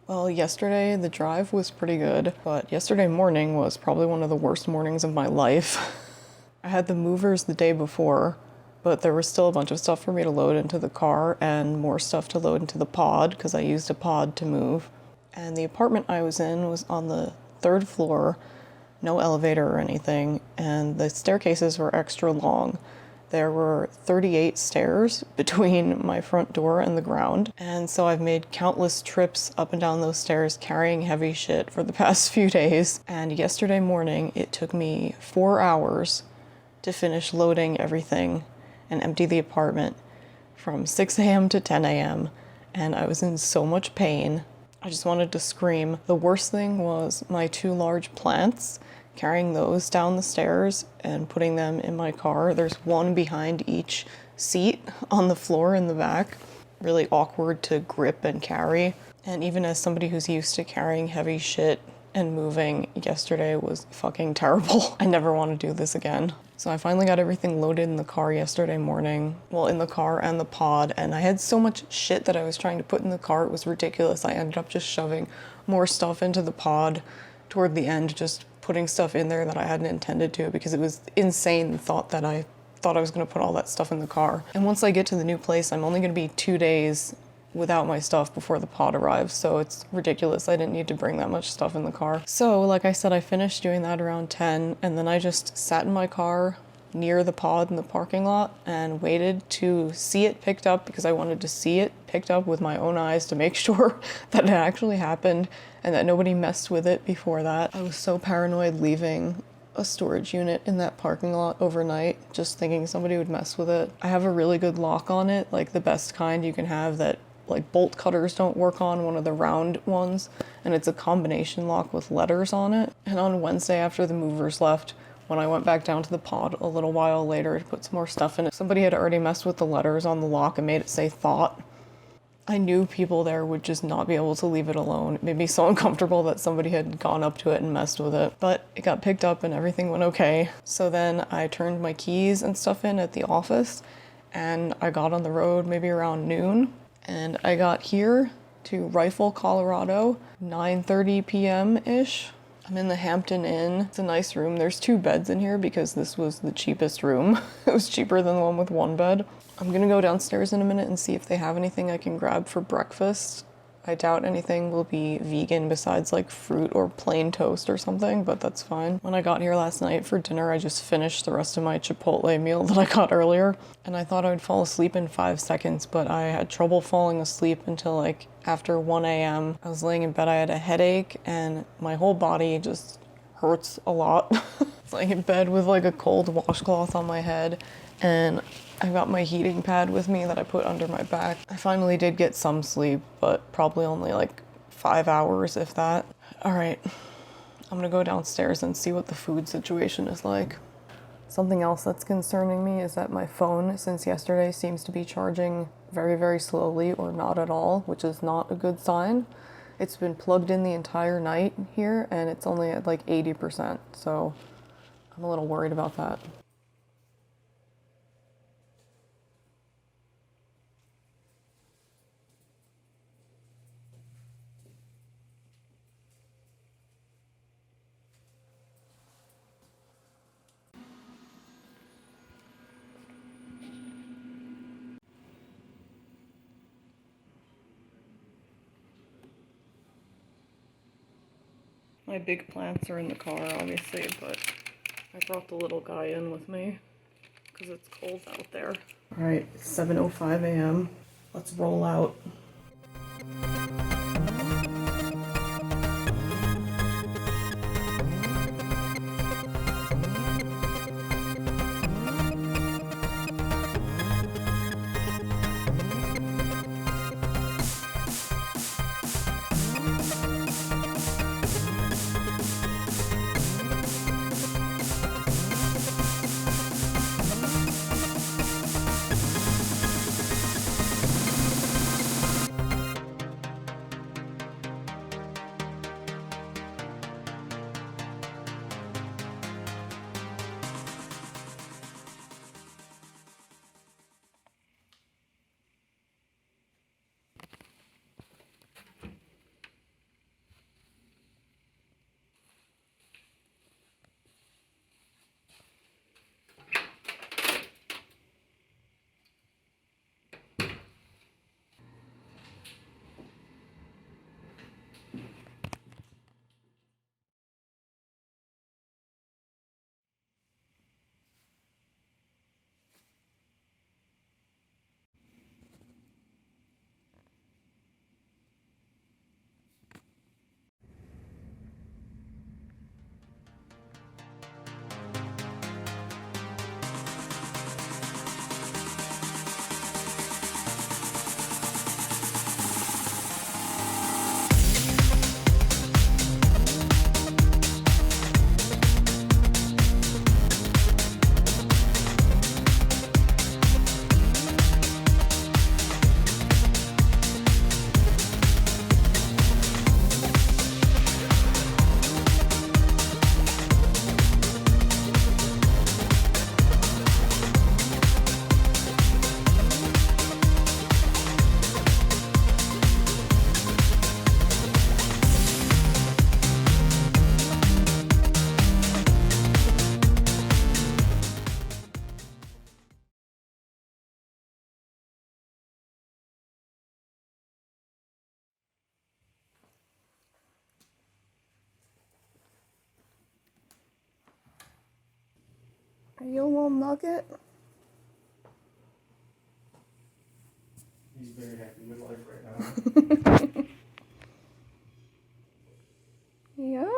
Well, yesterday the drive was pretty good, but yesterday morning was probably one of the worst mornings of my life. I had the movers the day before, but there was still a bunch of stuff for me to load into the car and more stuff to load into the pod because I used a pod to move. And the apartment I was in was on the third floor, no elevator or anything, and the staircases were extra long. There were 38 stairs between my front door and the ground, and so I've made countless trips up and down those stairs carrying heavy shit for the past few days. And yesterday morning, it took me 4 hours to finish loading everything and empty the apartment from 6 a.m. to 10 a.m., and I was in so much pain. I just wanted to scream. The worst thing was my 2 large plants, carrying those down the stairs and putting them in my car. There's one behind each seat on the floor in the back. Really awkward to grip and carry. And even as somebody who's used to carrying heavy shit and moving, yesterday was fucking terrible. I never want to do this again. So I finally got everything loaded in the car yesterday morning. Well, in the car and the pod, and I had so much shit that I was trying to put in the car, it was ridiculous. I ended up just shoving more stuff into the pod toward the end, just putting stuff in there that I hadn't intended to because it was insane the thought that I thought I was going to put all that stuff in the car. And once I get to the new place, I'm only going to be 2 days without my stuff before the pod arrives, so it's ridiculous. I didn't need to bring that much stuff in the car. So, like I said, I finished doing that around 10, and then I just sat in my car near the pod in the parking lot and waited to see it picked up because I wanted to see it picked up with my own eyes to make sure that it actually happened and that nobody messed with it before that. I was so paranoid leaving a storage unit in that parking lot overnight, just thinking somebody would mess with it. I have a really good lock on it, like the best kind you can have that like bolt cutters don't work on, one of the round ones, and it's a combination lock with letters on it. And on Wednesday after the movers left, when I went back down to the pod a little while later to put some more stuff in it, somebody had already messed with the letters on the lock and made it say thought. I knew people there would just not be able to leave it alone. It made me so uncomfortable that somebody had gone up to it and messed with it. But it got picked up and everything went okay. So then I turned my keys and stuff in at the office and I got on the road maybe around noon. And I got here to Rifle, Colorado, 9:30 p.m.-ish. I'm in the Hampton Inn. It's a nice room. There's 2 beds in here because this was the cheapest room. It was cheaper than the one with 1 bed. I'm gonna go downstairs in a minute and see if they have anything I can grab for breakfast. I doubt anything will be vegan besides like fruit or plain toast or something, but that's fine. When I got here last night for dinner, I just finished the rest of my Chipotle meal that I got earlier, and I thought I would fall asleep in 5 seconds, but I had trouble falling asleep until like after 1 a.m. I was laying in bed, I had a headache, and my whole body just hurts a lot. It's laying in bed with like a cold washcloth on my head, and I got my heating pad with me that I put under my back. I finally did get some sleep, but probably only like 5 hours, if that. All right, I'm gonna go downstairs and see what the food situation is like. Something else that's concerning me is that my phone, since yesterday, seems to be charging very, very slowly or not at all, which is not a good sign. It's been plugged in the entire night here, and it's only at like 80%, so I'm a little worried about that. My big plants are in the car, obviously, but I brought the little guy in with me because it's cold out there. All right, 7:05 a.m. Let's roll out. Are you a little nugget? He's very happy with life right now. Yeah?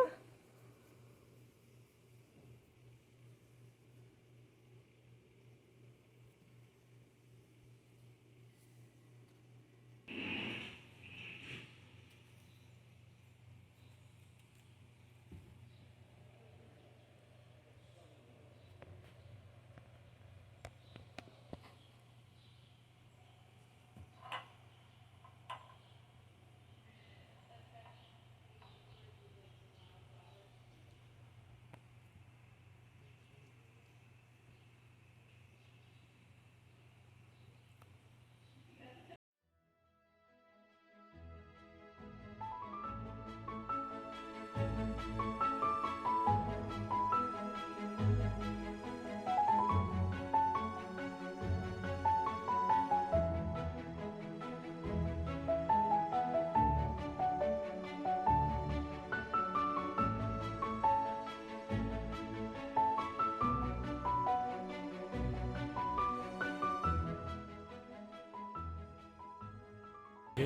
Yeah,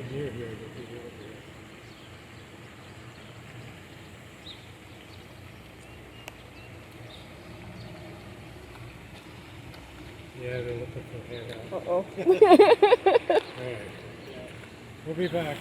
they're looking for a handout. Uh-oh. All right. We'll be back.